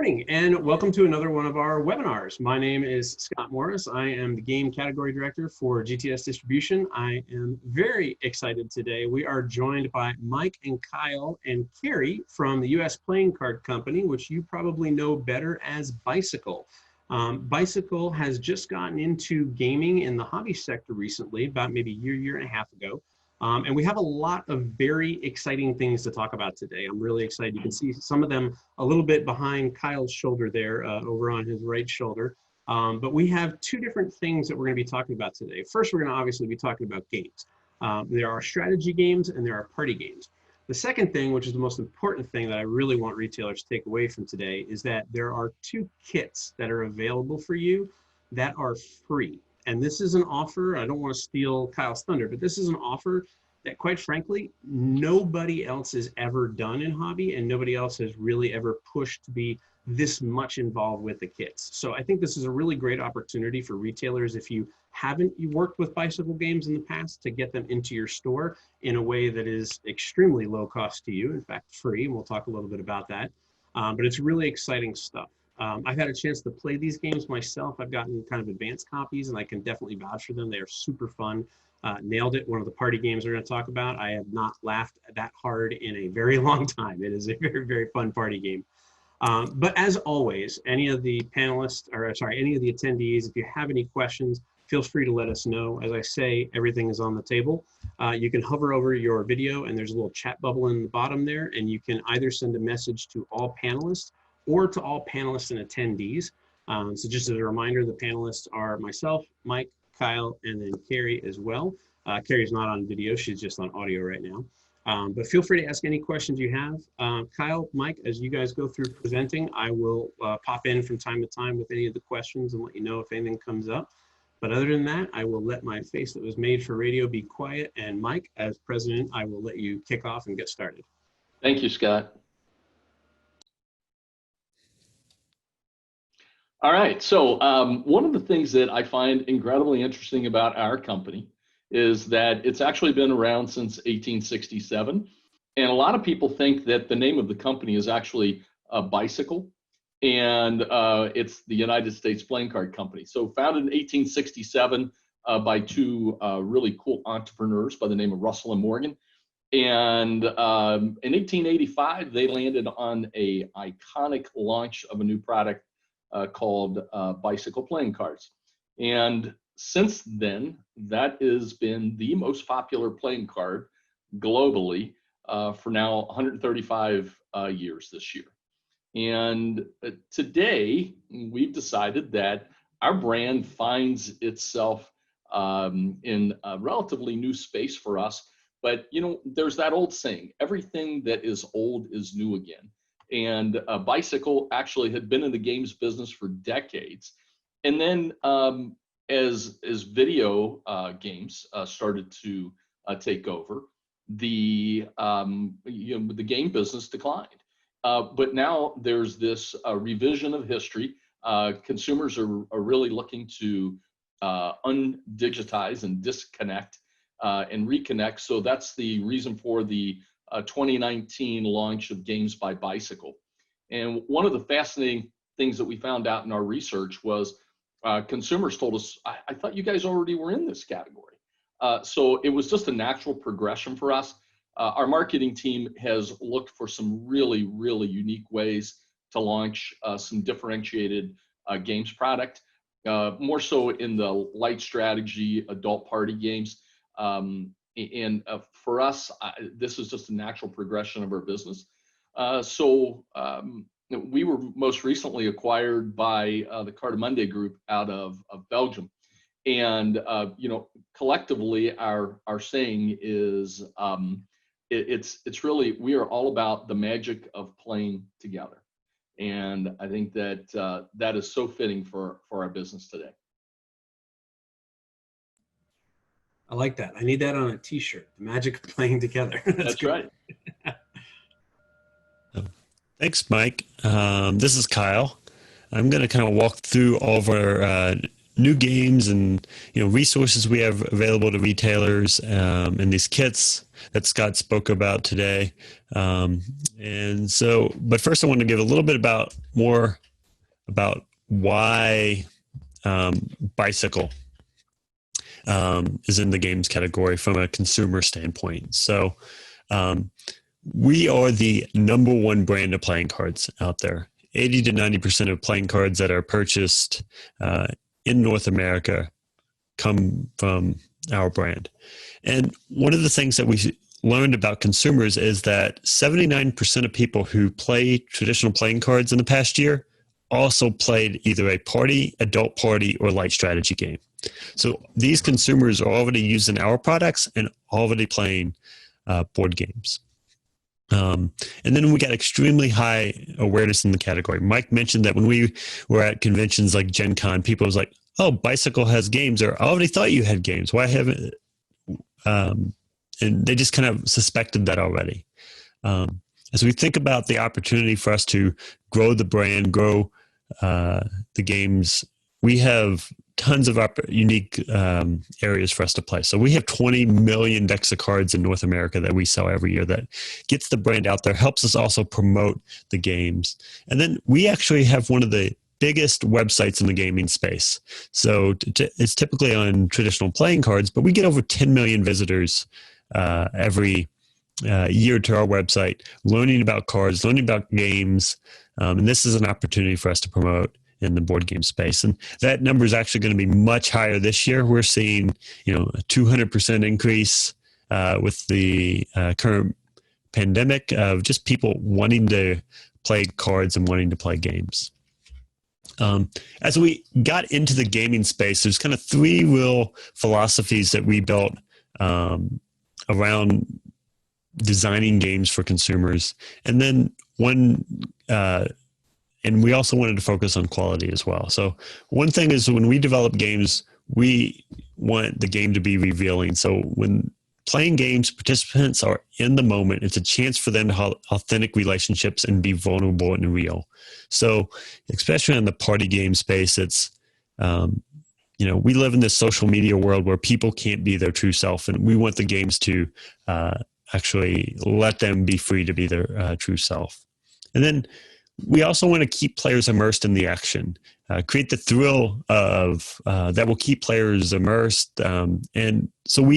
morning and welcome to another one of our webinars. My name is Scott Morris. I am the Game Category Director for GTS Distribution. I am very excited today. We are joined by Mike and Kyle and Carrie from the US Playing Card Company, which you probably know better as Bicycle. Bicycle has just gotten into gaming in the hobby sector recently, about maybe a year and a half ago. And we have a lot of very exciting things to talk about today. I'm really excited. You can see some of them a little bit behind Kyle's shoulder there, over on his right shoulder. But we have two different things that we're going to be talking about today. First, we're going to obviously be talking about games. There are strategy games and there are party games. The second thing, which is the most important thing that I really want retailers to take away from today, is that there are two kits that are available for you that are free. And this is an offer, I don't want to steal Kyle's thunder, but this is an offer that quite frankly, nobody else has ever done in hobby and nobody else has really ever pushed to be this much involved with the kits. So I think this is a really great opportunity for retailers if you haven't worked with bicycle games in the past to get them into your store in a way that is extremely low cost to you, in fact, free, and we'll talk a little bit about that. But it's really exciting stuff. I've had a chance to play these games myself. I've gotten kind of advanced copies and I can definitely vouch for them. They are super fun. Nailed it, one of the party games we're going to talk about. I have not laughed that hard in a very long time. It is a very, very fun party game. But as always, any of the panelists, or sorry, any of the attendees, if you have any questions, feel free to let us know. As I say, everything is on the table. You can hover over your video and there's a little chat bubble in the bottom there, and you can either send a message to all panelists or to all panelists and attendees. So just as a reminder, the panelists are myself, Mike, Kyle, and then Carrie as well. Carrie's not on video, she's just on audio right now. But feel free to ask any questions you have. Kyle, Mike, as you guys go through presenting, I will pop in from time to time with any of the questions and let you know if anything comes up. But other than that, I will let my face that was made for radio be quiet. And Mike, as president, I will let you kick off and get started. Thank you, Scott. All right, so one of the things that I find incredibly interesting about our company is that it's actually been around since 1867. And a lot of people think that the name of the company is actually Bicycle, and it's the United States Playing Card Company. So founded in 1867 by two really cool entrepreneurs by the name of Russell and Morgan. And in 1885, they landed on a iconic launch of a new product called Bicycle Playing Cards. And since then, that has been the most popular playing card globally for now 135 years this year. And today, we've decided that our brand finds itself in a relatively new space for us. But, you know, there's that old saying, everything that is old is new again. And Bicycle actually had been in the games business for decades. And then as video games started to take over, the game business declined. But now there's this revision of history. Consumers are really looking to undigitize and disconnect and reconnect. So that's the reason for the 2019 launch of Games by Bicycle. And one of the fascinating things that we found out in our research was consumers told us, I thought you guys already were in this category. So it was just a natural progression for us. Our marketing team has looked for some really, really unique ways to launch some differentiated games product, more so in the light strategy, adult party games. And for us, this is just a natural progression of our business. So we were most recently acquired by the Cartamundi Group out of Belgium. And, you know, collectively, our saying is it's really, we are all about the magic of playing together. And I think that that is so fitting for our business today. I like that. I need that on a t-shirt, the magic of playing together. That's right. Thanks, Mike. This is Kyle. I'm going to kind of walk through all of our new games and resources we have available to retailers, and these kits that Scott spoke about today. But first I want to give a little bit more about why Bicycle is in the games category from a consumer standpoint. So we are the number one brand of playing cards out there. 80 to 90% of playing cards that are purchased in North America come from our brand. And one of the things that we learned about consumers is that 79% of people who play traditional playing cards in the past year also played either a party, adult party, or light strategy game. So these consumers are already using our products and already playing board games. And then we got extremely high awareness in the category. Mike mentioned that when we were at conventions like Gen Con, people was like, "Oh, Bicycle has games," or "I already thought you had games. Why haven't?" And they just kind of suspected that already. As we think about the opportunity for us to grow the brand, grow the games, we have tons of unique areas for us to play. So we have 20 million decks of cards in North America that we sell every year that gets the brand out there, helps us also promote the games. And then we actually have one of the biggest websites in the gaming space. So it's typically on traditional playing cards, but we get over 10 million visitors every year to our website, learning about cards, learning about games. And this is an opportunity for us to promote in the board game space. And that number is actually going to be much higher this year. We're seeing, a 200% increase with the current pandemic of just people wanting to play cards and wanting to play games. As we got into the gaming space, there's kind of three real philosophies that we built around designing games for consumers. And then and we also wanted to focus on quality as well. So one thing is when we develop games, we want the game to be revealing. So when playing games, participants are in the moment. It's a chance for them to have authentic relationships and be vulnerable and real. So especially in the party game space, it's, we live in this social media world where people can't be their true self. And we want the games to actually let them be free to be their true self. And then we also want to keep players immersed in the action, create the thrill of that will keep players immersed. And so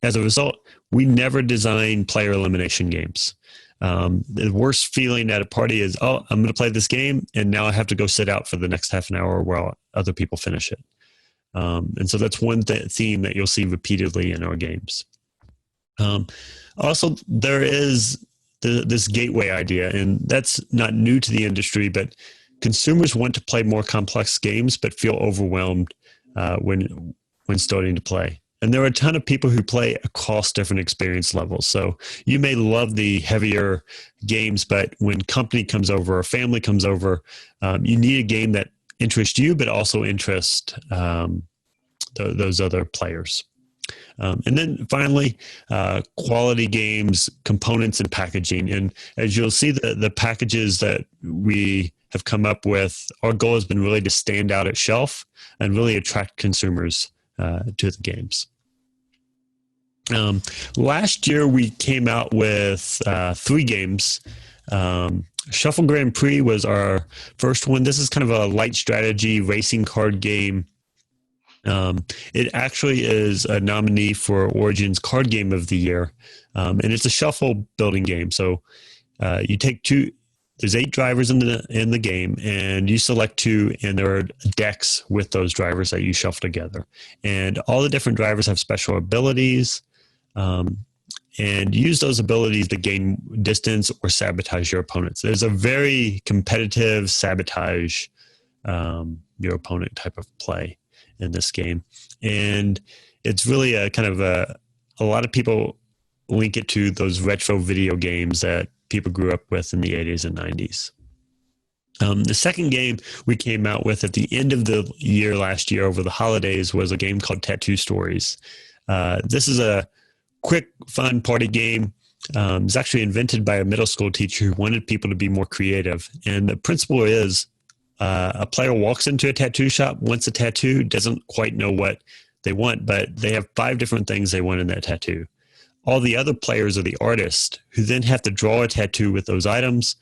as a result, we never design player elimination games. The worst feeling at a party is, oh, I'm going to play this game, and now I have to go sit out for the next half an hour while other people finish it. And so that's one theme that you'll see repeatedly in our games. Also, there is this gateway idea, and that's not new to the industry, but consumers want to play more complex games but feel overwhelmed when starting to play. And there are a ton of people who play across different experience levels. So you may love the heavier games, but when company comes over or family comes over, you need a game that interests you but also interests those other players. And then finally, quality games, components, and packaging. And as you'll see, the packages that we have come up with, our goal has been really to stand out at shelf and really attract consumers to the games. Last year, we came out with 3 games. Shuffle Grand Prix was our first one. This is kind of a light strategy racing card game. It actually is a nominee for Origin's Card Game of the Year, and it's a shuffle building game. So you take 2. There's 8 drivers in the game, and you select 2, and there are decks with those drivers that you shuffle together. And all the different drivers have special abilities, and use those abilities to gain distance or sabotage your opponents. There's a very competitive sabotage your opponent type of play in this game. And it's really a kind of a lot of people link it to those retro video games that people grew up with in the 80s and 90s. The second game we came out with at the end of the year last year over the holidays was a game called Tattoo Stories. This is a quick, fun party game. It was actually invented by a middle school teacher who wanted people to be more creative. And the principle is a player walks into a tattoo shop, wants a tattoo, doesn't quite know what they want, but they have 5 different things they want in that tattoo. All the other players are the artist who then have to draw a tattoo with those items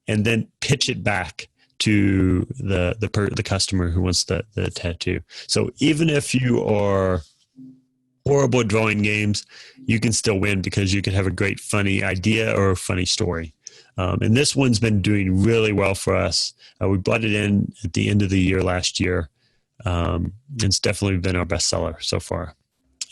and then pitch it back to the customer who wants the tattoo. So even if you are horrible at drawing games, you can still win because you can have a great funny idea or a funny story. And this one's been doing really well for us. We brought it in at the end of the year last year. It's definitely been our best seller so far.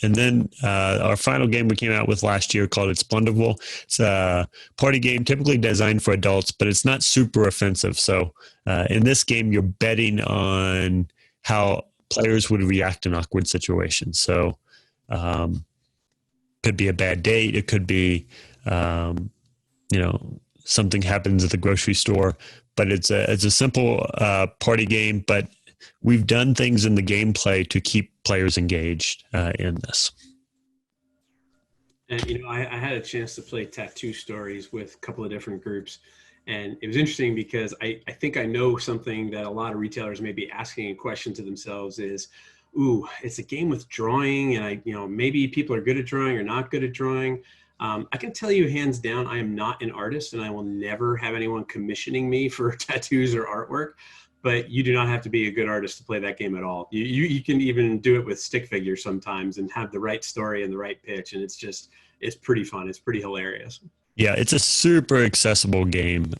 And then our final game we came out with last year called It's Blunderful. It's a party game typically designed for adults, but it's not super offensive. So in this game, you're betting on how players would react in awkward situations. So could be a bad date. It could be, something happens at the grocery store. But it's a simple party game, but we've done things in the gameplay to keep players engaged in this. And, I had a chance to play Tattoo Stories with a couple of different groups. And it was interesting because I think I know something that a lot of retailers may be asking a question to themselves is, ooh, it's a game with drawing. And maybe people are good at drawing or not good at drawing. I can tell you hands down, I am not an artist and I will never have anyone commissioning me for tattoos or artwork. But you do not have to be a good artist to play that game at all. You can even do it with stick figures sometimes and have the right story and the right pitch. And it's pretty fun. It's pretty hilarious. Yeah, it's a super accessible game.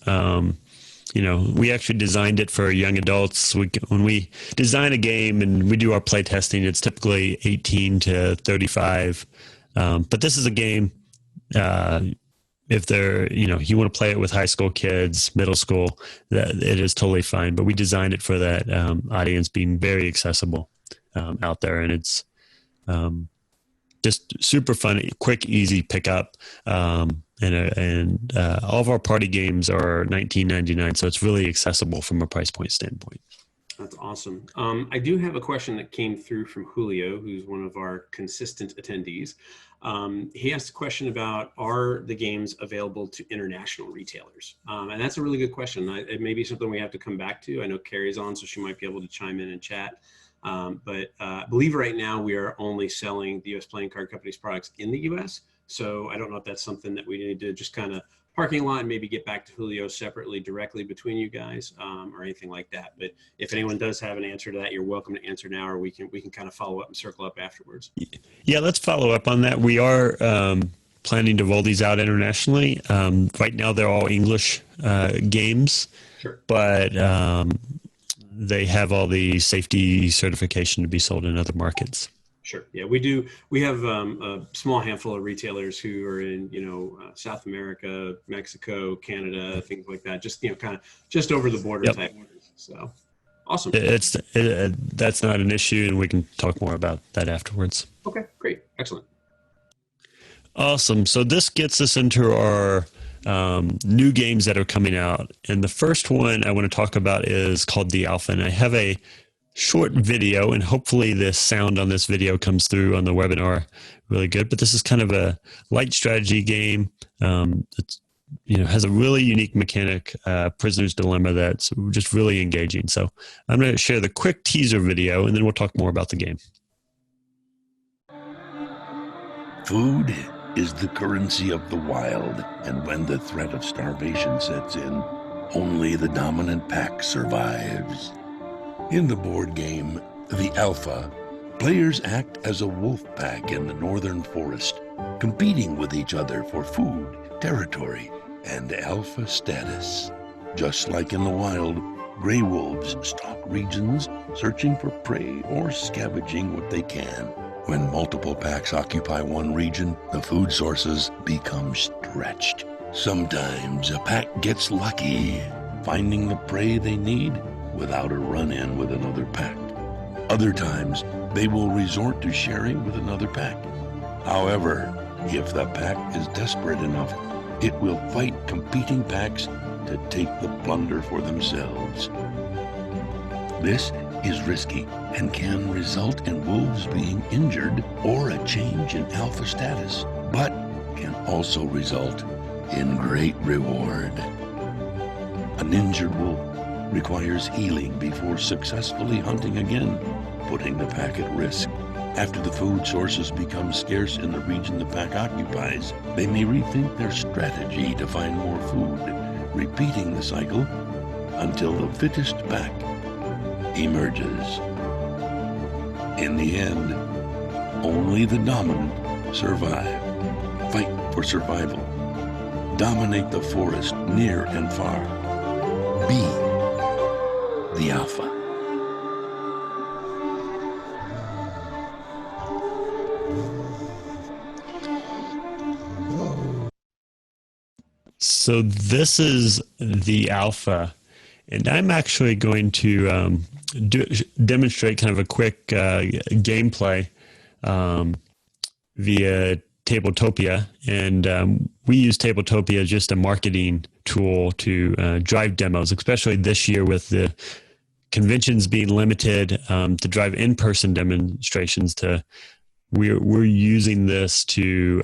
We actually designed it for young adults. When we design a game and we do our play testing, it's typically 18 to 35. But this is a game, if they're, you want to play it with high school kids, middle school, that it is totally fine. But we designed it for that audience being very accessible out there. And it's just super fun, quick, easy pickup. And all of our party games are $19.99. So it's really accessible from a price point standpoint. That's awesome. I do have a question that came through from Julio, who's one of our consistent attendees. He asked a question about, are the games available to international retailers? And that's a really good question. It may be something we have to come back to. I know Carrie's on, so she might be able to chime in and chat. But I believe right now we are only selling the U.S. Playing Card Company's products in the U.S. So I don't know if that's something that we need to just kind of parking lot and maybe get back to Julio separately directly between you guys or anything like that. But if anyone does have an answer to that, you're welcome to answer now, or we can kind of follow up and circle up afterwards. Yeah, let's follow up on that. We are planning to roll these out internationally. Right now they're all English games, sure. But they have all the safety certification to be sold in other markets. Sure. Yeah, we do. We have a small handful of retailers who are in, South America, Mexico, Canada, things like that. Just, kind of just over the border type orders. So awesome. That's not an issue, and we can talk more about that afterwards. Okay, great. Excellent. Awesome. So this gets us into our new games that are coming out. And the first one I want to talk about is called The Alpha. And I have a short video, and hopefully the sound on this video comes through on the webinar really good. But this is kind of a light strategy game. It's, has a really unique mechanic, Prisoner's Dilemma, that's just really engaging. So I'm going to share the quick teaser video, and then we'll talk more about the game. Food is the currency of the wild, and when the threat of starvation sets in, only the dominant pack survives. In the board game, The Alpha, players act as a wolf pack in the northern forest, competing with each other for food, territory, and alpha status. Just like in the wild, gray wolves stalk regions, searching for prey or scavenging what they can. When multiple packs occupy one region, the food sources become stretched. Sometimes a pack gets lucky, finding the prey they need without a run-in with another pack. Other times, they will resort to sharing with another pack. However, if the pack is desperate enough, it will fight competing packs to take the plunder for themselves. This is risky and can result in wolves being injured or a change in alpha status, but can also result in great reward. An injured wolf requires healing before successfully hunting again, putting the pack at risk. After the food sources become scarce in the region the pack occupies, they may rethink their strategy to find more food, repeating the cycle until the fittest pack emerges. In the end, only the dominant survive. Fight for survival. Dominate the forest near and far. Be the alpha. So this is the alpha, and I'm actually going to demonstrate kind of a quick gameplay via Tabletopia, and we use Tabletopia as just a marketing tool to drive demos, especially this year with the conventions being limited, to drive in-person demonstrations. We're using this to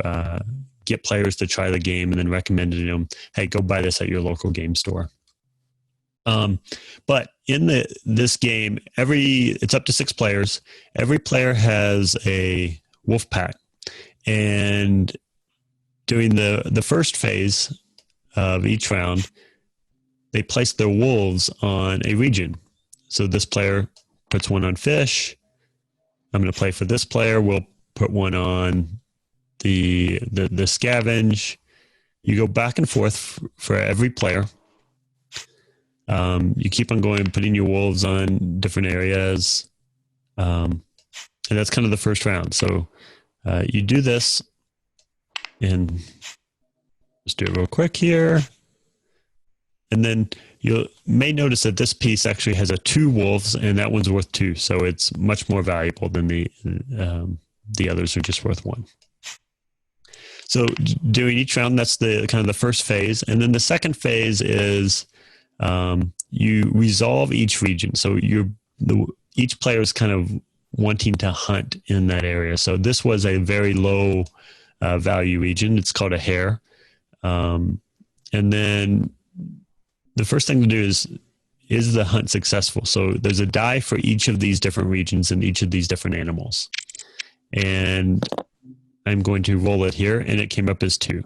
get players to try the game and then recommending them, hey, go buy this at your local game store. But in this game, it's up to 6 players. Every player has a wolf pack, and during the first phase of each round, they place their wolves on a region. So this player puts one on fish. I'm going to play for this player. We'll put one on the scavenge. You go back and forth for every player. You keep on going, putting your wolves on different areas. And that's kind of the first round. So you do this, and just do it real quick here. And then you may notice that this piece actually has 2 wolves, and that one's worth 2. So it's much more valuable than the others are just worth 1. So doing each round, that's the kind of the first phase. And then the second phase is you resolve each region. So each player is kind of wanting to hunt in that area. So this was a very low value region. It's called a hare. And then the first thing to do is the hunt successful? So there's a die for each of these different regions and each of these different animals. And I'm going to roll it here, and it came up as 2.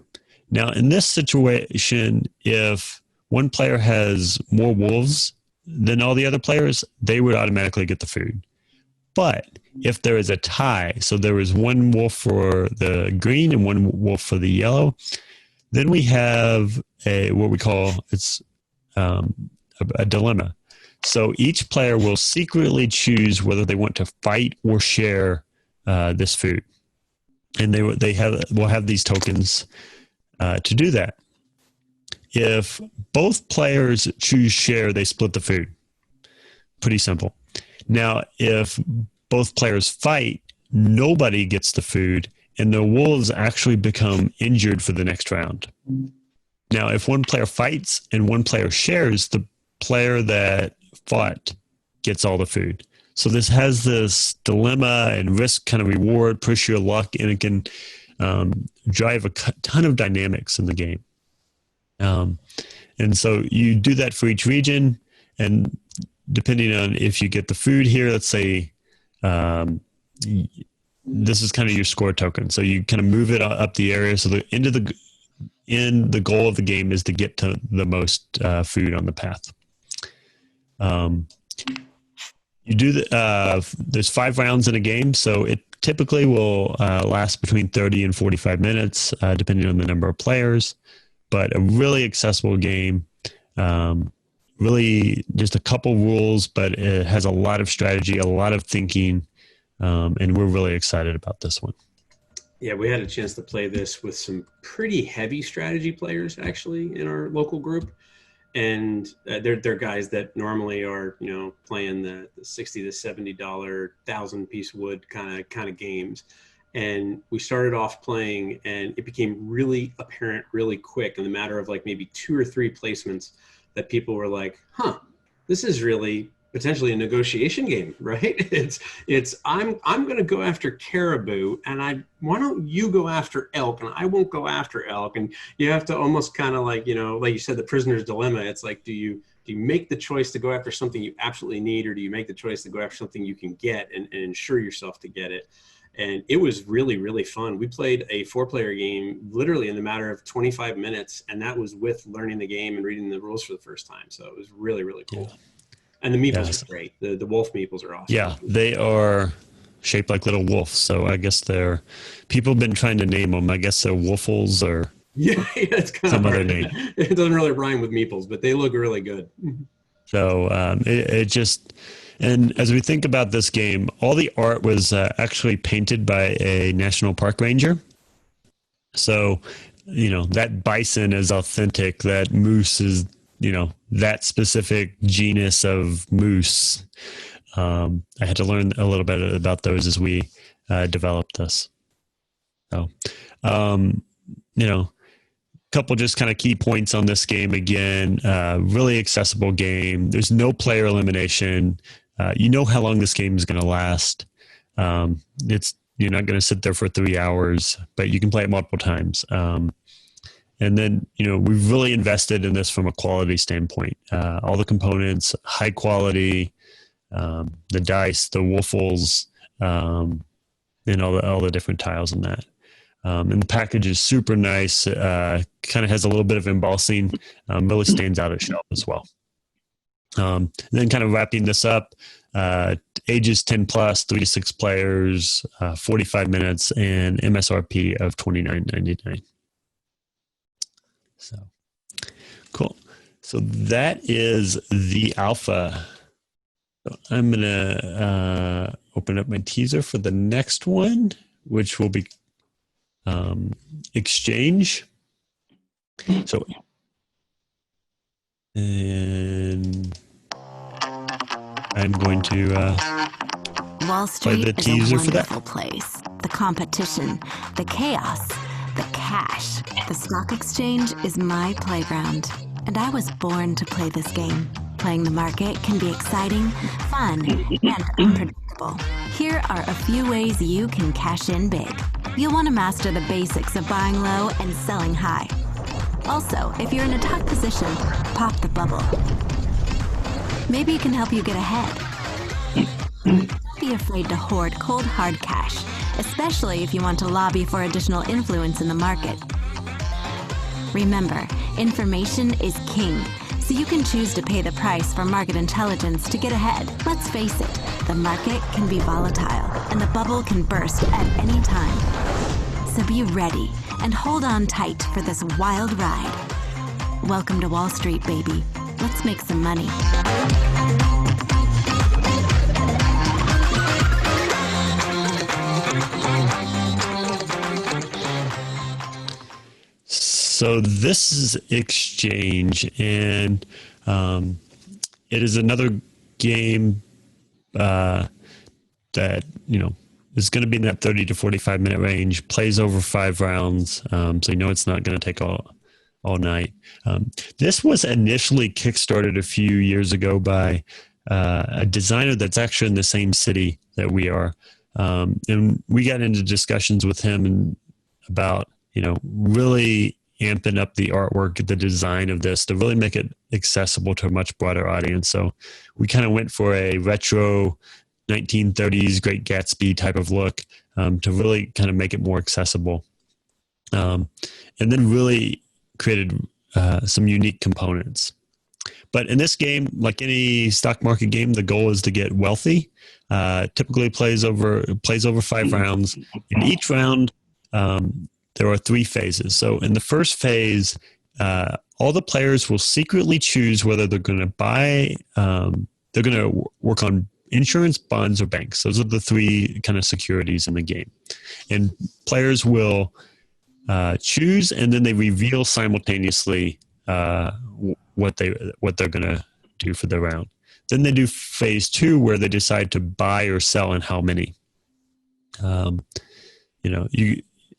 Now, in this situation, if one player has more wolves than all the other players, they would automatically get the food. But if there is a tie, so there is one wolf for the green and one wolf for the yellow, then we have what we call a dilemma. So each player will secretly choose whether they want to fight or share this food, and will have these tokens to do that. If both players choose share, they split the food. Pretty simple. Now, if both players fight, nobody gets the food, and the wolves actually become injured for the next round. Now, if one player fights and one player shares, the player that fought gets all the food. So this has this dilemma and risk kind of reward, push your luck, and it can drive a ton of dynamics in the game. And so you do that for each region, and depending on if you get the food here, let's say this is kind of your score token. So you kind of move it up the area. So the the goal of the game is to get to the most food on the path. You do there's 5 rounds in a game, so it typically will last between 30 and 45 minutes, depending on the number of players. But a really accessible game, really just a couple rules, but it has a lot of strategy, a lot of thinking, and we're really excited about this one. Yeah, we had a chance to play this with some pretty heavy strategy players, actually, in our local group. And they're guys that normally are, playing the $60 to $70 1,000-piece wood kind of games. And we started off playing, and it became really apparent really quick in the matter of like maybe 2 or 3 placements that people were like, this is really potentially a negotiation game, right? It's I'm going to go after caribou, and why don't you go after elk, and I won't go after elk. And you have to almost kind of like, like you said, the prisoner's dilemma. It's like, do you you make the choice to go after something you absolutely need, or do you make the choice to go after something you can get and ensure yourself to get it? And it was really, really fun. We played a 4-player game literally in the matter of 25 minutes, and that was with learning the game and reading the rules for the first time. So it was really, really cool. Yeah. And the meeples are great. The wolf meeples are awesome. Yeah, they are shaped like little wolves. So I guess people have been trying to name them. I guess they're woofles or it's kind some of other name. It doesn't really rhyme with meeples, but they look really good. So it just, and as we think about this game, all the art was actually painted by a national park ranger. So, that bison is authentic, that moose is, that specific genus of moose. I had to learn a little bit about those as we developed this. So, couple just kind of key points on this game again. Really accessible game. There's no player elimination. You know how long this game is going to last. You're not going to sit there for 3 hours, but you can play it multiple times. And then, we've really invested in this from a quality standpoint. All the components, high quality, the dice, the woofles, and all the different tiles in that. And the package is super nice. Kind of has a little bit of embossing. Really stands out at shelf as well. And then kind of wrapping this up, ages 10 plus, 3 to 6 players, 45 minutes, and MSRP of $29.99. So cool. So that is the alpha. So I'm going to open up my teaser for the next one, which will be exchange. So, and I'm going to Wall Street play the teaser for that. Is a wonderful place. The competition, the chaos, the cash. The stock exchange is my playground, and I was born to play this game. Playing the market can be exciting, fun, and unpredictable. Here are a few ways you can cash in big. You'll want to master the basics of buying low and selling high. Also, if you're in a tough position, pop the bubble. Maybe it can help you get ahead. Don't be afraid to hoard cold hard cash, especially if you want to lobby for additional influence in the market. Remember, information is king, so you can choose to pay the price for market intelligence to get ahead. Let's face it, the market can be volatile, and the bubble can burst at any time. So be ready and hold on tight for this wild ride. Welcome to Wall Street, baby. Let's make some money. So this is Exchange, and it is another game that, is going to be in that 30 to 45 minute range, plays over 5 rounds, so it's not going to take all night. This was initially kickstarted a few years ago by a designer that's actually in the same city that we are. And we got into discussions with him about, really amping up the artwork, the design of this to really make it accessible to a much broader audience. So we kind of went for a retro 1930s Great Gatsby type of look to really kind of make it more accessible. And then really created some unique components. But in this game, like any stock market game, the goal is to get wealthy. Typically plays over 5 rounds. In each round, there are 3 phases. So in the first phase, all the players will secretly choose whether they're going to buy, they're going to work on insurance, bonds, or banks. Those are the 3 kind of securities in the game. And players will choose, and then they reveal simultaneously what they're going to do for the round. Then they do phase 2, where they decide to buy or sell and how many.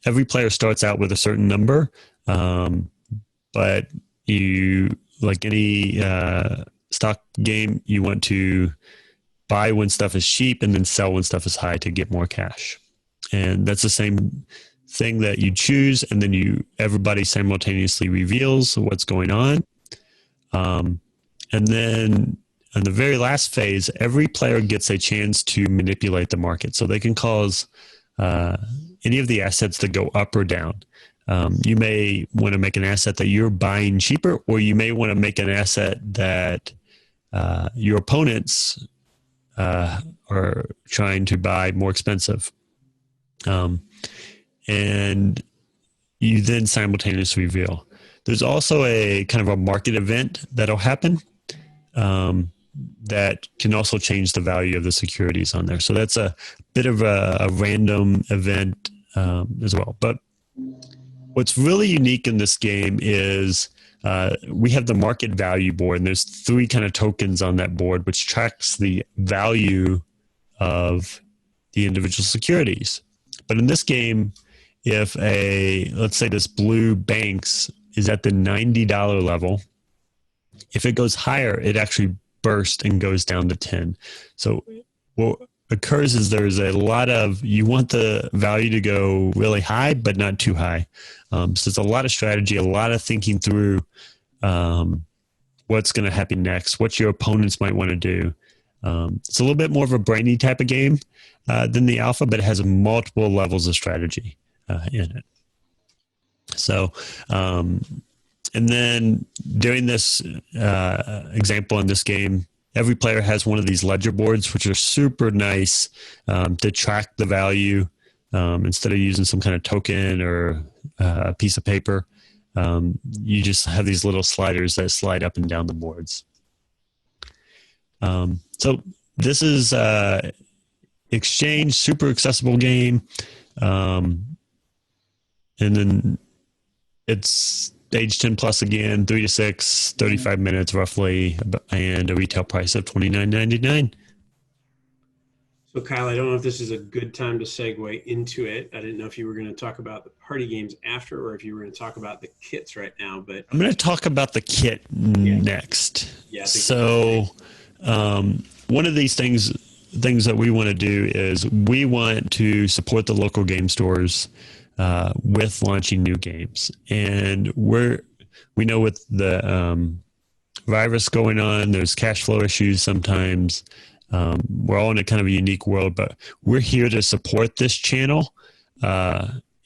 Every player starts out with a certain number, but you, like any stock game, you want to buy when stuff is cheap and then sell when stuff is high to get more cash. And that's the same thing that you choose, and then everybody simultaneously reveals what's going on. And then in the very last phase, every player gets a chance to manipulate the market. So they can cause any of the assets to go up or down. You may want to make an asset that you're buying cheaper, or you may want to make an asset that your opponents are trying to buy more expensive. And you then simultaneously reveal. There's also a kind of a market event that'll happen that can also change the value of the securities on there. So that's a bit of a random event as well. But what's really unique in this game is we have the market value board, and there's 3 kind of tokens on that board, which tracks the value of the individual securities. But in this game, if let's say this blue banks is at the $90 level, if it goes higher, it actually bursts and goes down to 10. So what occurs is there's a lot of, you want the value to go really high, but not too high. So it's a lot of strategy, a lot of thinking through what's going to happen next, what your opponents might want to do. It's a little bit more of a brainy type of game than the alpha, but it has multiple levels of strategy in it. So, and then during this example in this game, every player has one of these ledger boards, which are super nice to track the value instead of using some kind of token or a piece of paper. You just have these little sliders that slide up and down the boards. So this is Exchange, super accessible game. And then it's age 10 plus again, 3 to 6, 35 minutes roughly, and a retail price of $29.99. So Kyle, I don't know if this is a good time to segue into it. I didn't know if you were going to talk about the party games after, or if you were going to talk about the kits right now. But I'm going to talk about the kit next. Yeah. So one of these things that we want to do is we want to support the local game stores with launching new games. And we know with the virus going on, there's cash flow issues sometimes. We're all in a kind of a unique world, but we're here to support this channel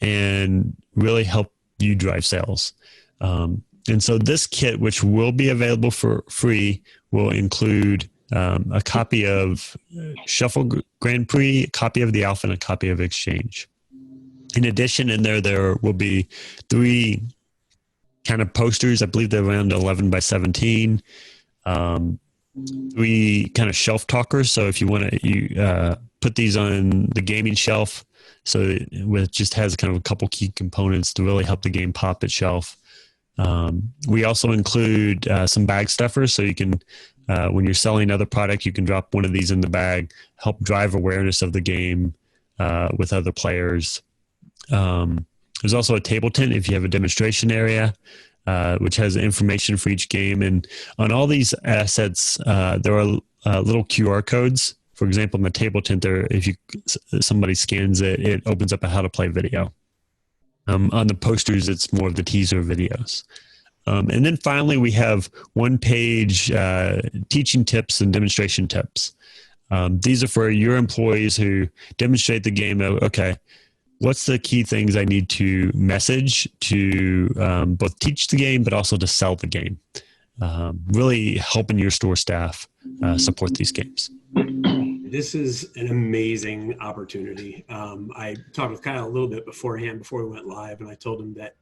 and really help you drive sales. And so this kit, which will be available for free, will include a copy of Shuffle Grand Prix, a copy of the Alpha, and a copy of Exchange. In addition, in there will be 3 kind of posters. I believe they're around 11 by 17. 3 kind of shelf talkers. So if you want to put these on the gaming shelf, so it just has kind of a couple key components to really help the game pop its shelf. We also include some bag stuffers, so you can, when you're selling other product, you can drop one of these in the bag, help drive awareness of the game with other players. There's also a table tent if you have a demonstration area, which has information for each game. And on all these assets, there are little QR codes. For example, in the table tent, if somebody scans it, it opens up a how to play video. On the posters, it's more of the teaser videos. And then finally, we have 1-page teaching tips and demonstration tips. These are for your employees who demonstrate the game. Okay, what's the key things I need to message to both teach the game, but also to sell the game? Really helping your store staff support these games. This is an amazing opportunity. I talked with Kyle a little bit beforehand, before we went live, and I told him that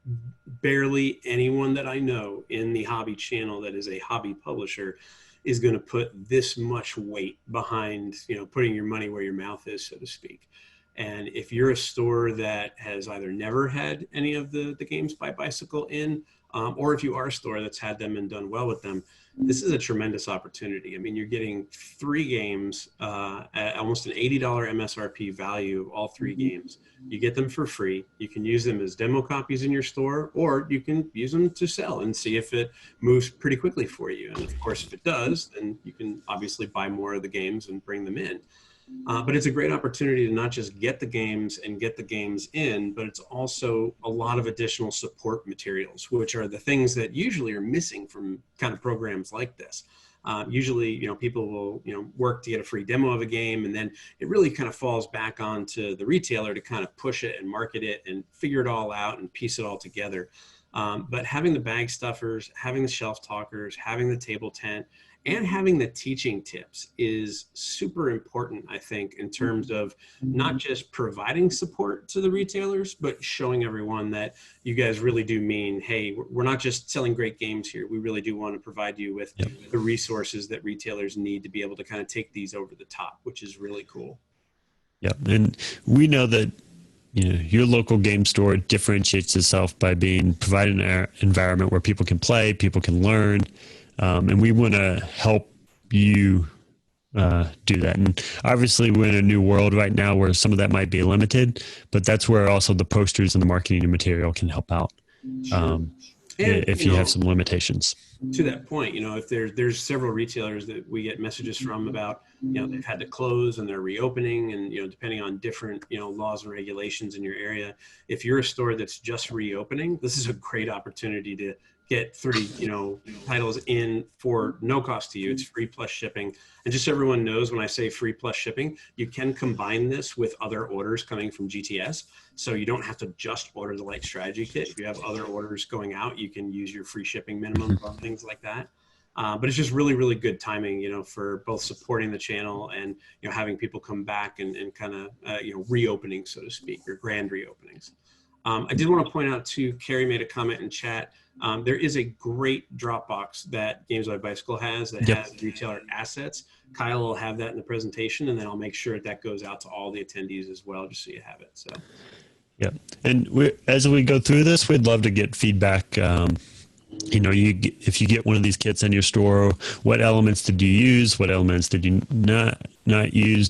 barely anyone that I know in the hobby channel that is a hobby publisher is going to put this much weight behind, putting your money where your mouth is, so to speak. And if you're a store that has either never had any of the games by Bicycle in, or if you are a store that's had them and done well with them, this is a tremendous opportunity. I mean, you're getting 3 games at almost an $80 MSRP value of all 3 games. You get them for free. You can use them as demo copies in your store, or you can use them to sell and see if it moves pretty quickly for you. And of course, if it does, then you can obviously buy more of the games and bring them in. But it's a great opportunity to not just get the games and get the games in, but it's also a lot of additional support materials, which are the things that usually are missing from kind of programs like this. Usually, people will, work to get a free demo of a game, and then it really kind of falls back onto the retailer to kind of push it and market it and figure it all out and piece it all together. But having the bag stuffers, having the shelf talkers, having the table tent, and having the teaching tips is super important, I think, in terms of not just providing support to the retailers, but showing everyone that you guys really do mean, hey, we're not just selling great games here. We really do want to provide you with the resources that retailers need to be able to kind of take these over the top, which is really cool. Yeah, and we know that your local game store differentiates itself by providing an environment where people can play, people can learn, and we want to help you do that. And obviously, we're in a new world right now where some of that might be limited, but that's where also the posters and the marketing and material can help out. If you have some limitations. To that point, if there's several retailers that we get messages from about, they've had to close and they're reopening, and, depending on different, laws and regulations in your area, if you're a store that's just reopening, this is a great opportunity to get 30, titles in for no cost to you. It's free plus shipping. And just so everyone knows, when I say free plus shipping, you can combine this with other orders coming from GTS. So you don't have to just order the Light Strategy Kit. If you have other orders going out, you can use your free shipping minimum on things like that. But it's just really, really good timing, for both supporting the channel and, having people come back and kind of, reopening, so to speak, or grand reopenings. I did want to point out too, Carrie made a comment in chat. There is a great Dropbox that Games by Bicycle has that has retailer assets. Kyle will have that in the presentation, and then I'll make sure that goes out to all the attendees as well, just so you have it. So, yeah. And as we go through this, we'd love to get feedback. If you get one of these kits in your store, what elements did you use? What elements did you not use?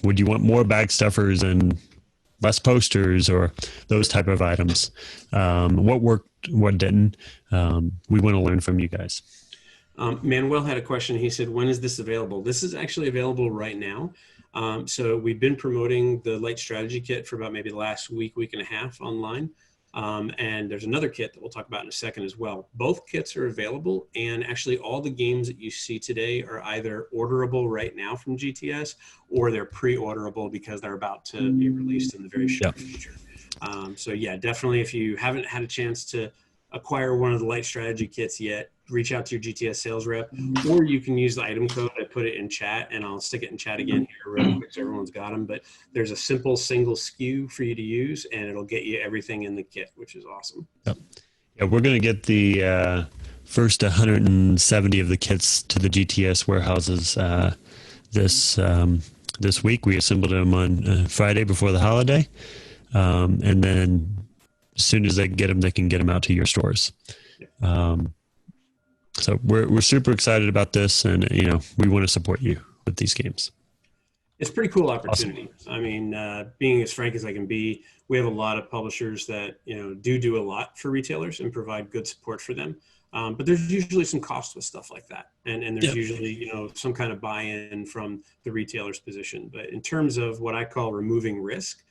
Would you want more bag stuffers and less posters or those type of items? What worked, what didn't? We want to learn from you guys. Manuel had a question. He said, when is this available? This is actually available right now. So we've been promoting the Light Strategy Kit for about maybe the last week and a half online. And there's another kit that we'll talk about in a second as well. Both kits are available, and actually all the games that you see today are either orderable right now from GTS, or they're pre-orderable because they're about to be released in the very short future. So yeah, definitely, if you haven't had a chance to acquire one of the Light Strategy Kits yet, reach out to your GTS sales rep, or you can use the item code. I put it in chat, and I'll stick it in chat again here real quick so everyone's got them. But there's a simple single SKU for you to use, and it'll get you everything in the kit, which is awesome. Yeah, we're going to get the first 170 of the kits to the GTS warehouses this week. We assembled them on Friday before the holiday, and then as soon as they get them, they can get them out to your stores. So we're super excited about this, and we want to support you with these games. It's a pretty cool opportunity. Awesome. I mean, being as frank as I can be, we have a lot of publishers that do a lot for retailers and provide good support for them. But there's usually some cost with stuff like that, and there's usually some kind of buy-in from the retailer's position. But in terms of what I call removing risk,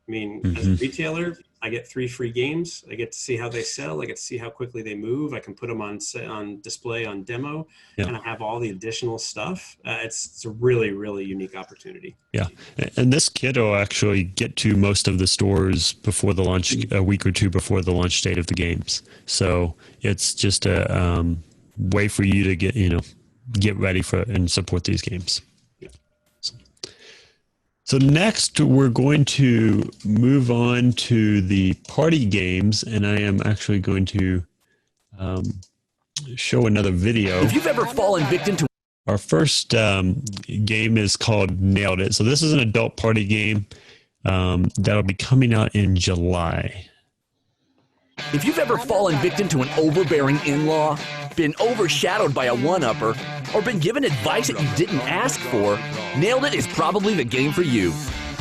I mean, as a retailer, I get 3 free games. I get to see how they sell. I get to see how quickly they move. I can put them on display on demo, and I have all the additional stuff. It's a really, really unique opportunity. Yeah, and this kit will actually get to most of the stores before the launch, a week or two before the launch date of the games. So it's just a way for you to get ready for and support these games. So next, we're going to move on to the party games, and I am actually going to show another video. If you've ever fallen victim to... Our first game is called Nailed It. So this is an adult party game that'll be coming out in July. If you've ever fallen victim to an overbearing in-law, been overshadowed by a one-upper, or been given advice that you didn't ask for, Nailed It is probably the game for you.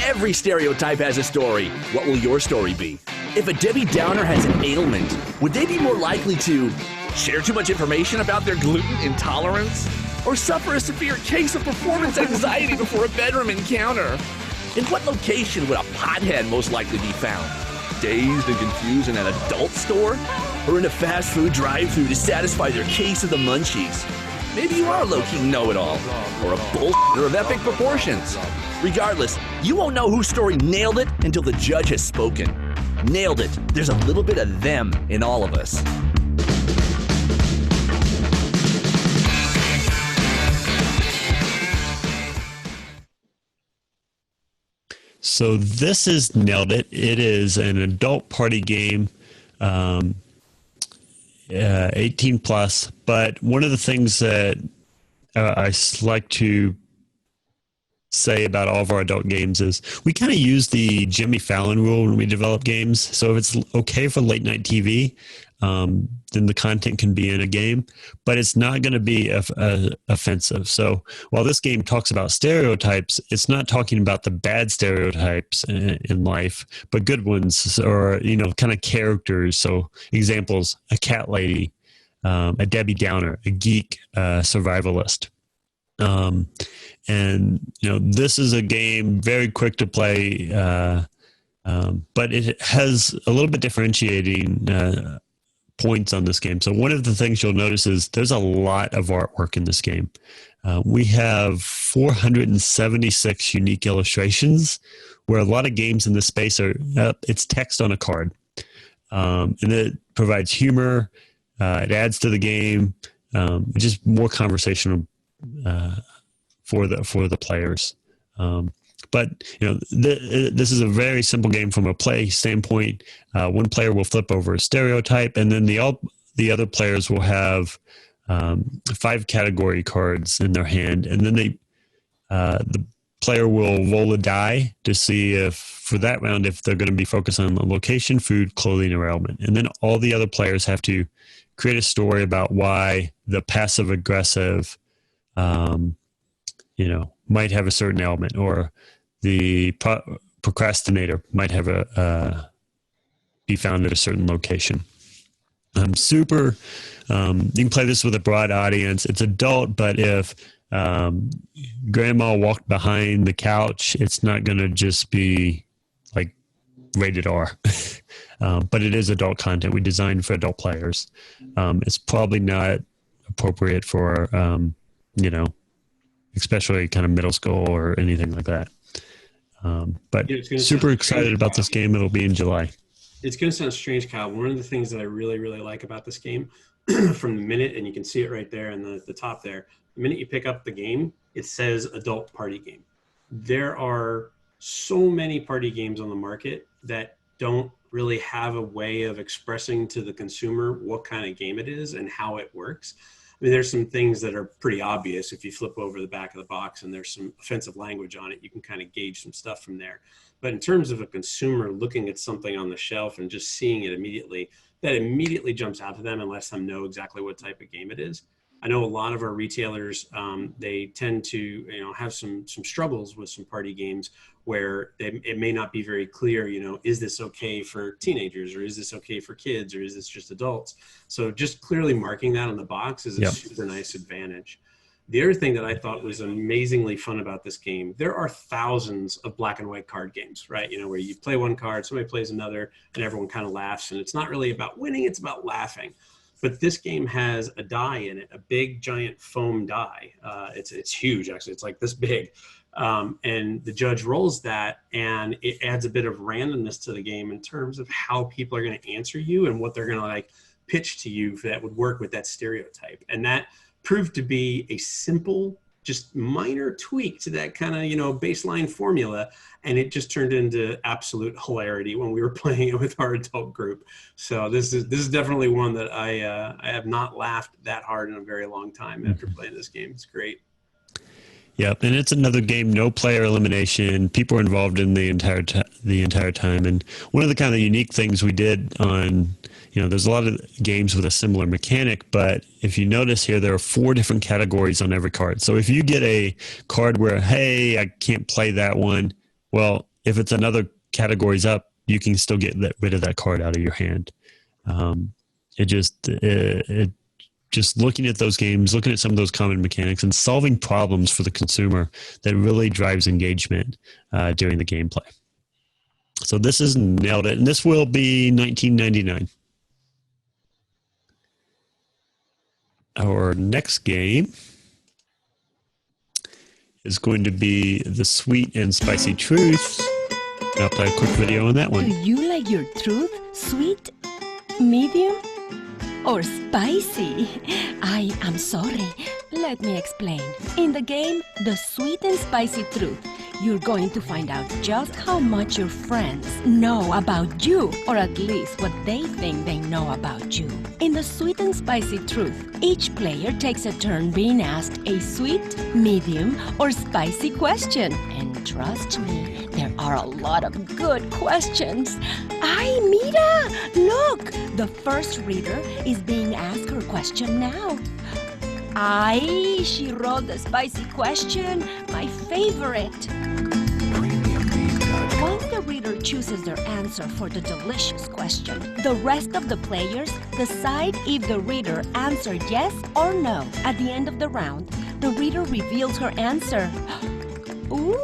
Every stereotype has a story. What will your story be? If a Debbie Downer has an ailment, would they be more likely to share too much information about their gluten intolerance? Or suffer a severe case of performance anxiety before a bedroom encounter? In what location would a pothead most likely be found? Dazed and confused in an adult store? Or in a fast food drive-thru to satisfy their case of the munchies? Maybe you are a low-key know-it-all, or a bullshitter of epic proportions. Regardless, you won't know whose story nailed it until the judge has spoken. Nailed it. There's a little bit of them in all of us. So this is Nailed It. It is an adult party game, 18 plus. But one of the things that I like to say about all of our adult games is we kind of use the Jimmy Fallon rule when we develop games. So if it's okay for late night TV, then the content can be in a game, but it's not going to be offensive. So while this game talks about stereotypes, it's not talking about the bad stereotypes in life, but good ones, or, kind of characters. So examples: a cat lady, a Debbie Downer, a geek, survivalist. And this is a game very quick to play, but it has a little bit differentiating points on this game. So one of the things you'll notice is there's a lot of artwork in this game. We have 476 unique illustrations, where a lot of games in this space are it's text on a card, and it provides humor. It adds to the game, just more conversational for the players. But this is a very simple game from a play standpoint. One player will flip over a stereotype, and then the other players will have 5 category cards in their hand, and then the player will roll a die to see if, for that round, if they're going to be focused on location, food, clothing, or element. And then all the other players have to create a story about why the passive aggressive might have a certain element, or the procrastinator might have be found at a certain location. You can play this with a broad audience. It's adult, but if grandma walked behind the couch, it's not going to just be like rated R. But it is adult content. We designed for adult players. It's probably not appropriate for, especially kind of middle school or anything like that. But super excited about this game. It'll be in July. It's going to sound strange, Kyle. One of the things that I really, really like about this game from the minute, and you can see it right there in the top there, the minute you pick up the game, it says adult party game. There are so many party games on the market that don't really have a way of expressing to the consumer what kind of game it is and how it works. I mean, there's some things that are pretty obvious. If you flip over the back of the box and there's some offensive language on it, you can kind of gauge some stuff from there. But in terms of a consumer looking at something on the shelf and just seeing it immediately, that immediately jumps out to them and lets them know exactly what type of game it is. I know a lot of our retailers, they tend to, have some struggles with some party games where it may not be very clear, is this okay for teenagers, or is this okay for kids, or is this just adults? So just clearly marking that on the box is a super nice advantage. The other thing that I thought was amazingly fun about this game, there are thousands of black and white card games, right? Where you play one card, somebody plays another, and everyone kind of laughs. And it's not really about winning, it's about laughing. But this game has a die in it, a big giant foam die. It's huge, actually. It's like this big. And the judge rolls that, and it adds a bit of randomness to the game in terms of how people are going to answer you and what they're going to pitch to you that would work with that stereotype. And that proved to be a simple, just minor tweak to that kind of, baseline formula. And it just turned into absolute hilarity when we were playing it with our adult group. So this is definitely one that I have not laughed that hard in a very long time after playing this game. It's great. Yep, and it's another game, no player elimination. People are involved in the entire time. And one of the kind of unique things we did on, there's a lot of games with a similar mechanic, but if you notice here, there are 4 different categories on every card. So if you get a card where, hey, I can't play that one, well, if it's another categories up, you can still get rid of that card out of your hand. Just looking at those games, looking at some of those common mechanics, and solving problems for the consumer that really drives engagement during the gameplay. So this is Nailed It, and this will be $19.99. our next game is going to be the Sweet and Spicy Truth. And I'll play a quick video on that Do one. you like your truth sweet, medium, or spicy? I am sorry. Let me explain. In the game, The Sweet and Spicy Truth, you're going to find out just how much your friends know about you, or at least what they think they know about you. In The Sweet and Spicy Truth, each player takes a turn being asked a sweet, medium, or spicy question. And trust me, there are a lot of good questions. Ay, mira! Look! The first reader is being asked her question now. Ay, she wrote the spicy question, my favorite. Once the reader chooses their answer for the delicious question, the rest of the players decide if the reader answered yes or no. At the end of the round, the reader reveals her answer. Ooh,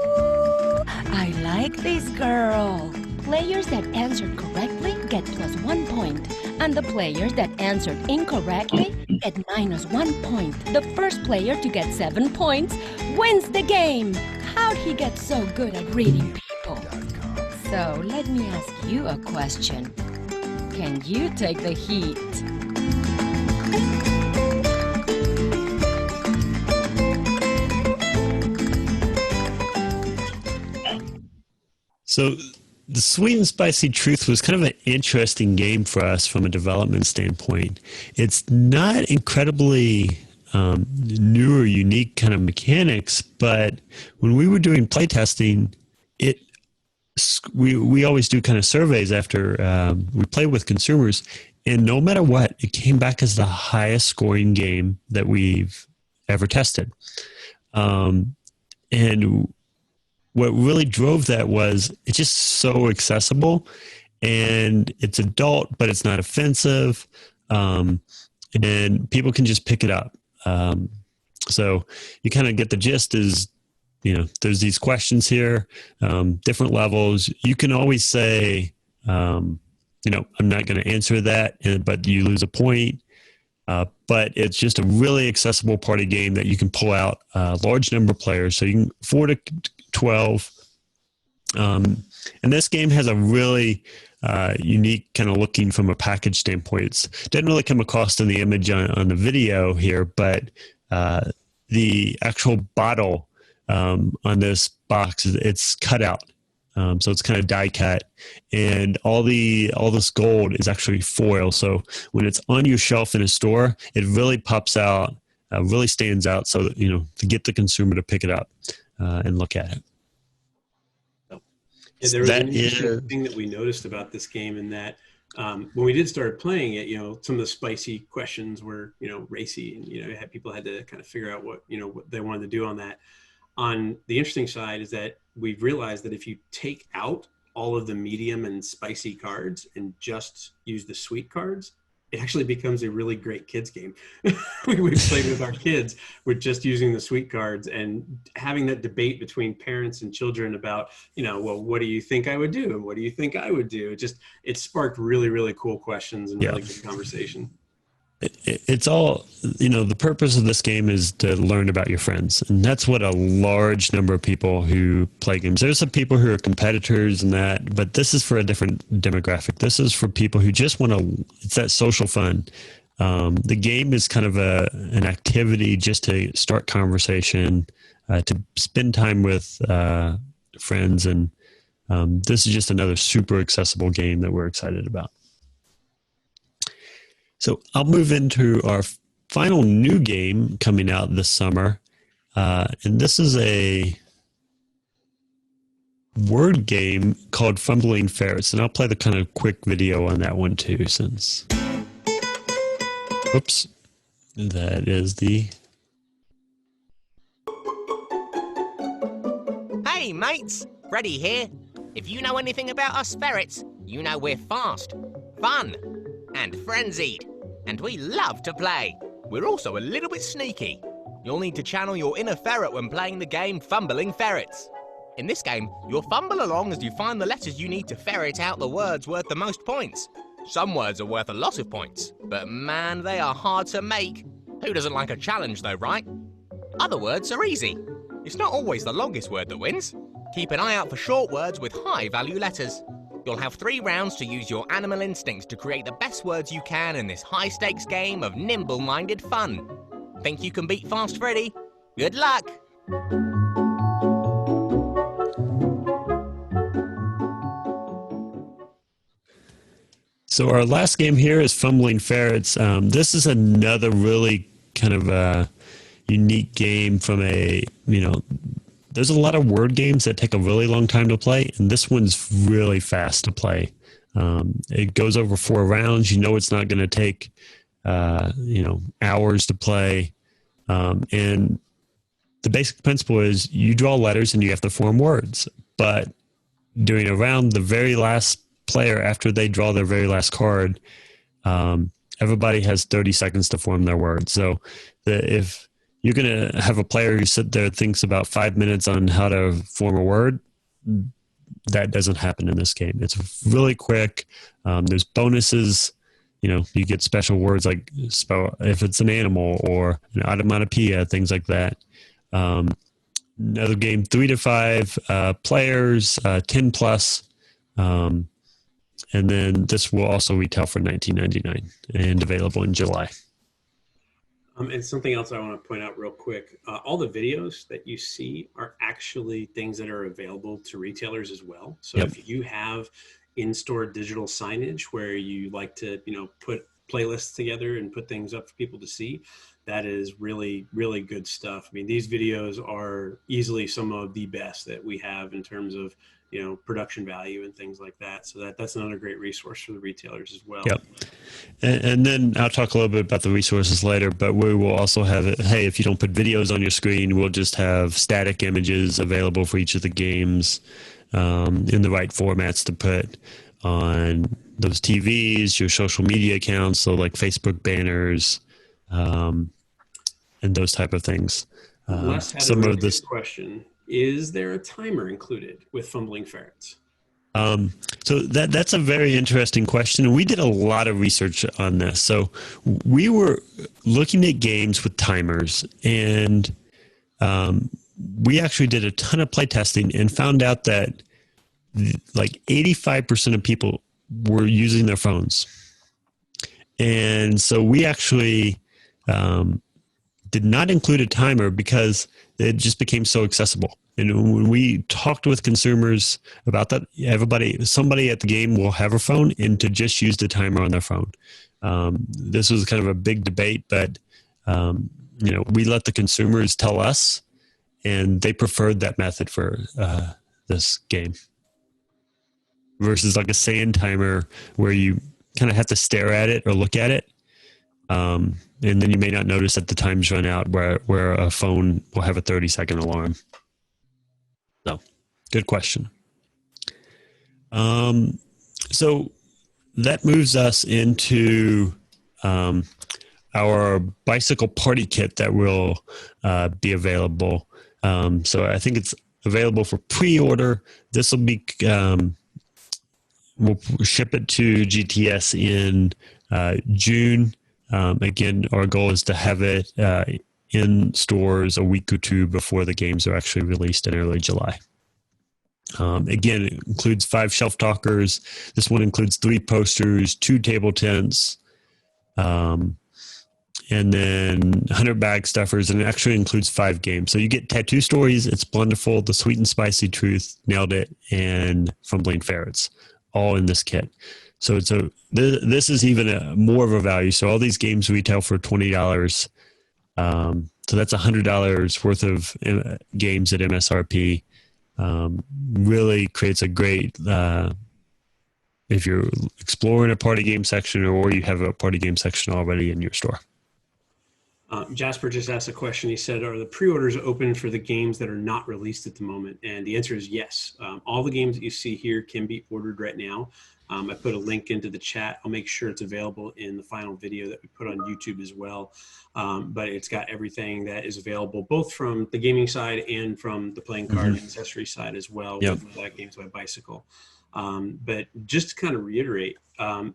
I like this girl. Players that answered correctly get +1 point, and the players that answered incorrectly get -1 point. The first player to get 7 points wins the game. How'd he get so good at reading people? So let me ask you a question. Can you take the heat? So the Sweet and Spicy Truth was kind of an interesting game for us from a development standpoint. It's not incredibly new or unique kind of mechanics, but when we were doing playtesting, we always do kind of surveys after we play with consumers, and no matter what, it came back as the highest scoring game that we've ever tested. And what really drove that was it's just so accessible, and it's adult, but it's not offensive, and people can just pick it up. So you kind of get the gist is, there's these questions here, different levels. You can always say, I'm not going to answer that, but you lose a point. But it's just a really accessible party game that you can pull out a large number of players. So you can 4 to 12. And this game has a really unique kind of looking from a package standpoint. It didn't really come across in the image on the video here, but the actual bottle on this box, it's cut out. So it's kind of die cut, and all this gold is actually foil. So when it's on your shelf in a store, it really pops out, really stands out. So that, to get the consumer to pick it up and look at it. Yeah, there was an interesting thing that we noticed about this game in that when we did start playing it, some of the spicy questions were, racy, and people had to kind of figure out what they wanted to do on that. On the interesting side is that we've realized that if you take out all of the medium and spicy cards and just use the sweet cards, it actually becomes a really great kids game. We've played with our kids with just using the sweet cards and having that debate between parents and children about, well, what do you think I would do? And what do you think I would do? It sparked really, really cool questions and really good conversation. It's all, the purpose of this game is to learn about your friends. And that's what a large number of people who play games. There's some people who are competitors and that, but this is for a different demographic. This is for people who just want to, it's that social fun. The game is kind of an activity just to start conversation, to spend time with friends. And this is just another super accessible game that we're excited about. So I'll move into our final new game coming out this summer. And this is a word game called Fumbling Ferrets. And I'll play the kind of quick video on that one too, since... Oops. That is the... Hey, mates. Freddy here. If you know anything about us ferrets, you know we're fast, fun, and frenzied, and we love to play. We're also a little bit sneaky. You'll need to channel your inner ferret when playing the game Fumbling Ferrets. In this game, you'll fumble along as you find the letters you need to ferret out the words worth the most points. Some words are worth a lot of points, but man, they are hard to make. Who doesn't like a challenge though, right? Other words are easy. It's not always the longest word that wins. Keep an eye out for short words with high value letters. You'll have 3 rounds to use your animal instincts to create the best words you can in this high stakes game of nimble-minded fun. Think you can beat Fast Freddy? Good luck! So our last game here is Fumbling Ferrets. This is another really kind of unique game from there's a lot of word games that take a really long time to play, and this one's really fast to play. It goes over 4 rounds. You know it's not going to take, hours to play. And the basic principle is you draw letters and you have to form words. But during a round, the very last player, after they draw their very last card, everybody has 30 seconds to form their word. So if you're going to have a player who sit there thinks about 5 minutes on how to form a word, that doesn't happen in this game. It's really quick. There's bonuses. You get special words like if it's an animal or an onomatopoeia, things like that. Another game, 3 to 5 players, 10 plus. And then this will also retail for $19.99 and available in July. And something else I want to point out real quick, all the videos that you see are actually things that are available to retailers as well. So if you have in-store digital signage where you like to, put playlists together and put things up for people to see, that is really, really good stuff. I mean, these videos are easily some of the best that we have in terms of, production value and things like that. So that's another great resource for the retailers as well. Yep. And then I'll talk a little bit about the resources later, but we will also have it. Hey, if you don't put videos on your screen, we'll just have static images available for each of the games in the right formats to put on those TVs, your social media accounts, so like Facebook banners, and those type of things. Les had a really good question. Is there a timer included with Fumbling Ferrets? So that's a very interesting question. We did a lot of research on this. So we were looking at games with timers, and we actually did a ton of play testing and found out that like 85% of people were using their phones. And so we actually did not include a timer because it just became so accessible. And when we talked with consumers about that, somebody at the game will have a phone and to just use the timer on their phone. This was kind of a big debate, but we let the consumers tell us, and they preferred that method for this game versus like a sand timer where you kind of have to stare at it or look at it. And then you may not notice that the time's run out where a phone will have a 30-second alarm. So, good question. So that moves us into our bicycle party kit that will be available. So I think it's available for pre-order. This will be, we'll ship it to GTS in June. Again, our goal is to have it in stores a week or 2 before the games are actually released in early July. Again, it includes 5 shelf talkers. This one includes 3 posters, 2 table tents, and then 100 bag stuffers, and it actually includes 5 games. So you get Tattoo Stories, It's Blunderful, The Sweet and Spicy Truth, Nailed It, and Fumbling Ferrets, all in this kit. So this is even more of a value. So all these games retail for $20. So that's $100 worth of games at MSRP. Really creates a great, if you're exploring a party game section or you have a party game section already in your store. Jasper just asked a question. He said, are the pre-orders open for the games that are not released at the moment? And the answer is yes. All the games that you see here can be ordered right now. I put a link into the chat. I'll make sure it's available in the final video that we put on YouTube as well. But it's got everything that is available, both from the gaming side and from the playing card and accessory side as well, with Games by Bicycle. But just to kind of reiterate,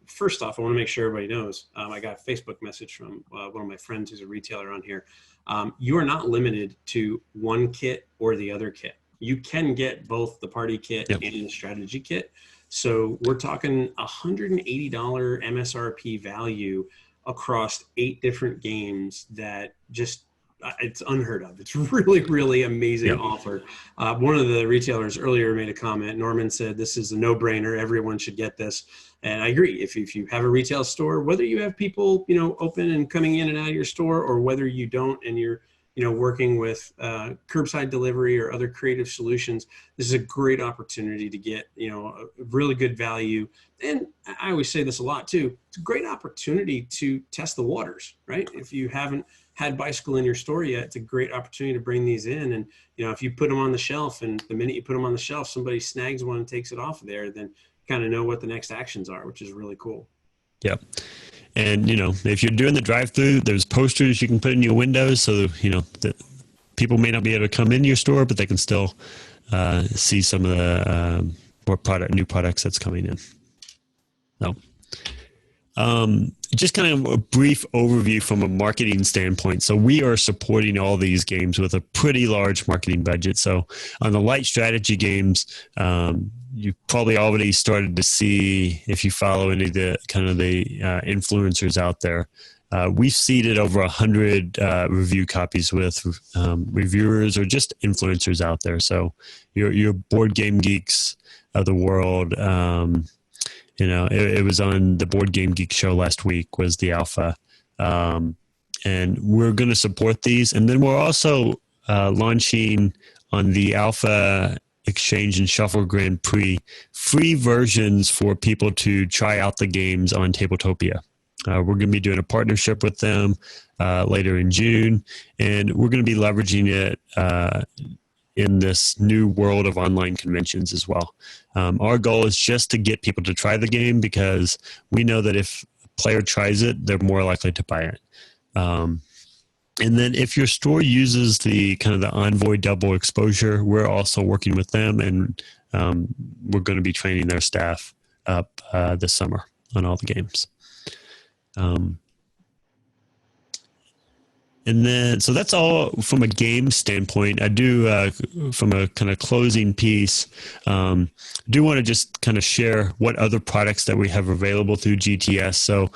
first off, I want to make sure everybody knows, I got a Facebook message from one of my friends who's a retailer on here. You are not limited to one kit or the other kit. You can get both the party kit and the strategy kit. So we're talking $180 MSRP value across 8 different games that just, it's unheard of. It's really, really amazing offer. One of the retailers earlier made a comment. Norman said, this is a no-brainer. Everyone should get this. And I agree. If you have a retail store, whether you have people, open and coming in and out of your store, or whether you don't and you're, working with curbside delivery or other creative solutions, this is a great opportunity to get, a really good value. And I always say this a lot too. It's a great opportunity to test the waters, right? If you haven't had bicycle in your store yet, it's a great opportunity to bring these in. And, if you put them on the shelf, and the minute you put them on the shelf, somebody snags one and takes it off of there, then kind of know what the next actions are, which is really cool. Yep. And, if you're doing the drive-through, there's posters you can put in your windows. So, the people may not be able to come in your store, but they can still see some of the new products that's coming in. So, just kind of a brief overview from a marketing standpoint. So we are supporting all these games with a pretty large marketing budget. So on the light strategy games, you probably already started to see, if you follow any of the influencers out there, we've seeded over 100 review copies with reviewers or just influencers out there. So your board game geeks of the world. It was on the Board Game Geek show last week, was the alpha. And we're going to support these. And then we're also launching on the alpha exchange and shuffle Grand Prix free versions for people to try out the games on Tabletopia. We're going to be doing a partnership with them later in June, and we're going to be leveraging it in this new world of online conventions as well. Our goal is just to get people to try the game, because we know that if a player tries it, they're more likely to buy it. And then if your store uses the Envoy double exposure, we're also working with them, and we're going to be training their staff up this summer on all the games. And then, so that's all from a game standpoint. I do, from a kind of closing piece, do want to just kind of share what other products that we have available through GTS. So,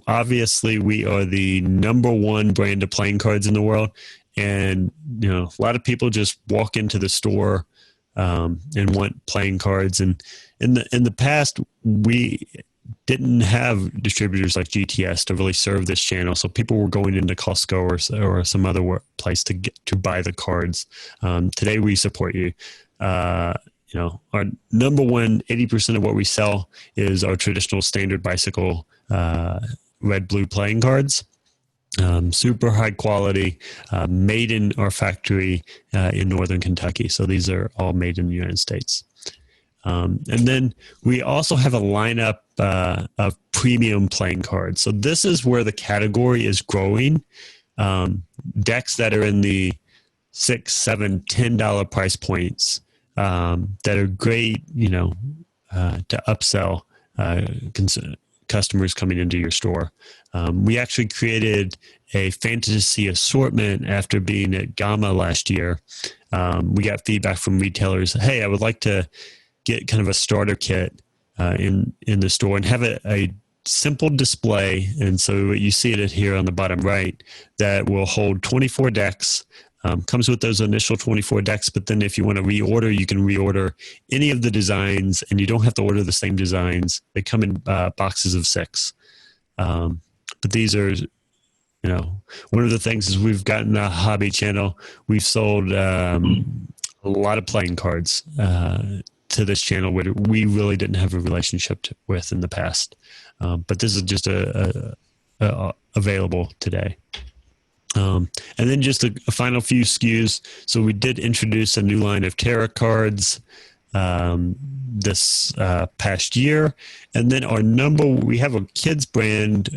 obviously, we are the #1 brand of playing cards in the world, and a lot of people just walk into the store and want playing cards. And in the past, we didn't have distributors like GTS to really serve this channel, so people were going into Costco or some other place to buy the cards. Today, we support you. Our #1, 80% of what we sell is our traditional standard bicycle red-blue playing cards. Super high quality, made in our factory in Northern Kentucky. So these are all made in the United States. And then we also have a lineup of premium playing cards. So this is where the category is growing. Decks that are in the $6, $7, $10 price points that are great, to upsell customers coming into your store. We actually created a fantasy assortment after being at Gamma last year. We got feedback from retailers. Hey, I would like to get kind of a starter kit in the store and have a simple display. And so you see it here on the bottom right, that will hold 24 decks. Comes with those initial 24 decks, but then if you want to reorder, you can reorder any of the designs, and you don't have to order the same designs. They come in boxes of 6. But these are, one of the things is we've gotten a hobby channel. We've sold a lot of playing cards to this channel where we really didn't have a relationship with in the past. But this is just available today. And then just a final few SKUs. So we did introduce a new line of tarot cards this past year. And then we have a kids brand.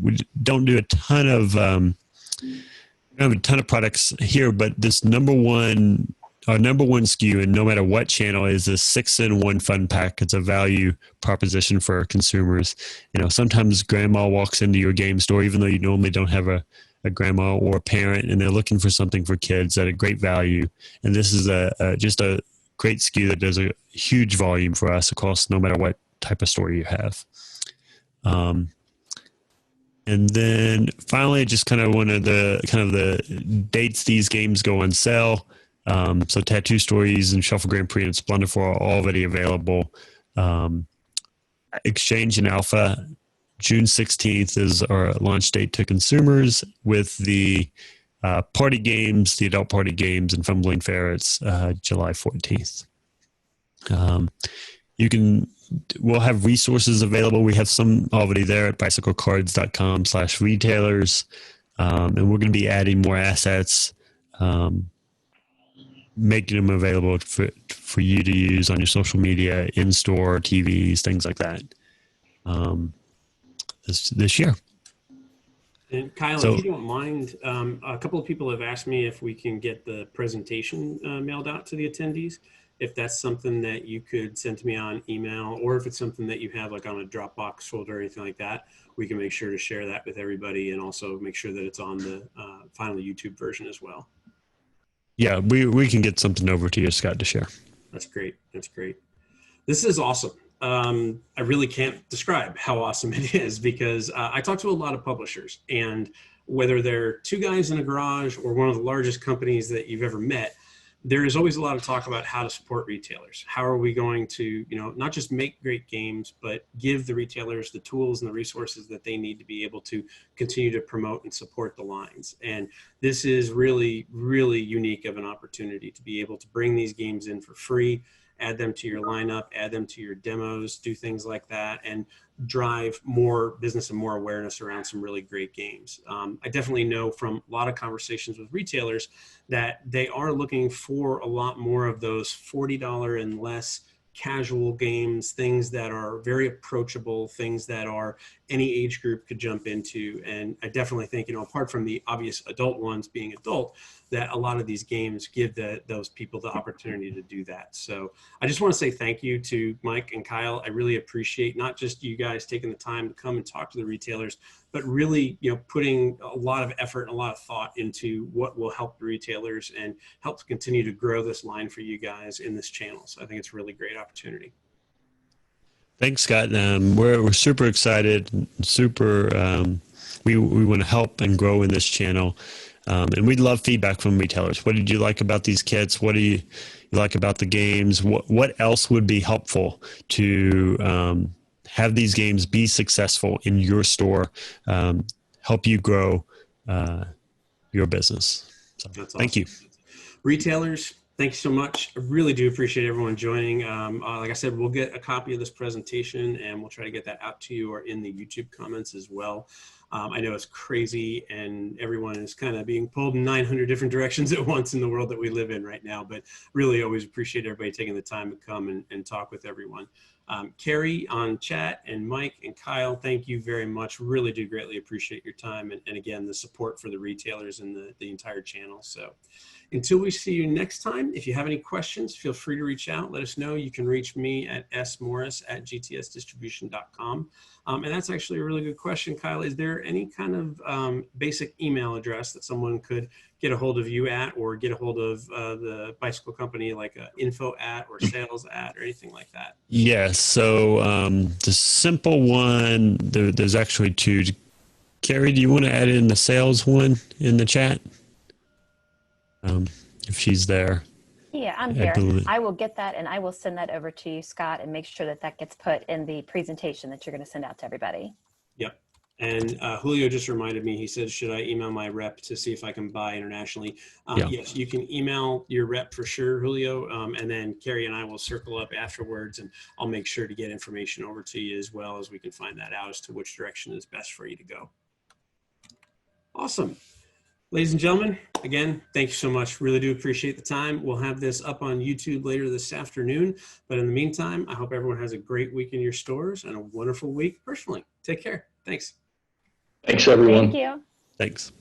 We don't do a ton of, we don't have a ton of products here, but this #1 our number one SKU, and no matter what channel, is a 6-in-1 fun pack. It's a value proposition for our consumers. You know, sometimes grandma walks into your game store, even though you normally don't have a grandma or a parent, and they're looking for something for kids at a great value. And this is just a great SKU that does a huge volume for us across no matter what type of store you have. And then finally, just kind of the dates these games go on sale. So Tattoo Stories and Shuffle Grand Prix and Blunderful are already available. Exchange and Alpha, June 16th is our launch date to consumers, with the party games, the adult party games, and Fumbling Ferrets, July 14th. We'll have resources available. We have some already there at bicyclecards.com/retailers. And we're going to be adding more assets, making them available for you to use on your social media, in-store, TVs, things like that, this year. And Kyle, if you don't mind, a couple of people have asked me if we can get the presentation mailed out to the attendees. If that's something that you could send to me on email, or if it's something that you have like on a Dropbox folder or anything like that, we can make sure to share that with everybody, and also make sure that it's on the final YouTube version as well. Yeah, we can get something over to you, Scott, to share. That's great. That's great. This is awesome. I really can't describe how awesome it is, because I talk to a lot of publishers, and whether they're two guys in a garage or one of the largest companies that you've ever met, there is always a lot of talk about how to support retailers. How are we going to, not just make great games, but give the retailers the tools and the resources that they need to be able to continue to promote and support the lines. And this is really, really unique of an opportunity to be able to bring these games in for free, add them to your lineup, add them to your demos, do things like that, and drive more business and more awareness around some really great games. I definitely know from a lot of conversations with retailers that they are looking for a lot more of those $40 and less casual games, things that are very approachable, things that are any age group could jump into. And I definitely think, apart from the obvious adult ones being adult, that a lot of these games give those people the opportunity to do that. So I just want to say thank you to Mike and Kyle. I really appreciate not just you guys taking the time to come and talk to the retailers, but really, putting a lot of effort and a lot of thought into what will help the retailers and help to continue to grow this line for you guys in this channel. So I think it's a really great opportunity. Thanks, Scott. We're super excited, we want to help and grow in this channel. And we'd love feedback from retailers. What did you like about these kits? What do you like about the games? What else would be helpful to have these games be successful in your store, help you grow your business? So, that's awesome. Thank you. Retailers, thank you so much. I really do appreciate everyone joining. Like I said, we'll get a copy of this presentation, and we'll try to get that out to you or in the YouTube comments as well. I know it's crazy, and everyone is kind of being pulled in 900 different directions at once in the world that we live in right now, but really always appreciate everybody taking the time to come and talk with everyone. Carrie on chat, and Mike and Kyle, thank you very much. Really do greatly appreciate your time, and again, the support for the retailers and the entire channel. So until we see you next time, if you have any questions, feel free to reach out. Let us know. You can reach me at smorris@gtsdistribution.com. And that's actually a really good question, Kyle. Is there any kind of basic email address that someone could get a hold of you at, or get a hold of the bicycle company, like info at or sales at or anything like that? Yes. So the simple one, there's actually two. Carrie, do you want to add in the sales one in the chat? If she's there. Yeah, I'm here. I will get that, and I will send that over to you, Scott, and make sure that that gets put in the presentation that you're going to send out to everybody. Yep. And Julio just reminded me, he said, should I email my rep to see if I can buy internationally? Yeah. Yes, you can email your rep for sure, Julio. And then Carrie and I will circle up afterwards, and I'll make sure to get information over to you as well, as we can find that out as to which direction is best for you to go. Awesome. Ladies and gentlemen, again, thank you so much. Really do appreciate the time. We'll have this up on YouTube later this afternoon. But in the meantime, I hope everyone has a great week in your stores and a wonderful week personally. Take care. Thanks. Thanks, everyone. Thank you. Thanks.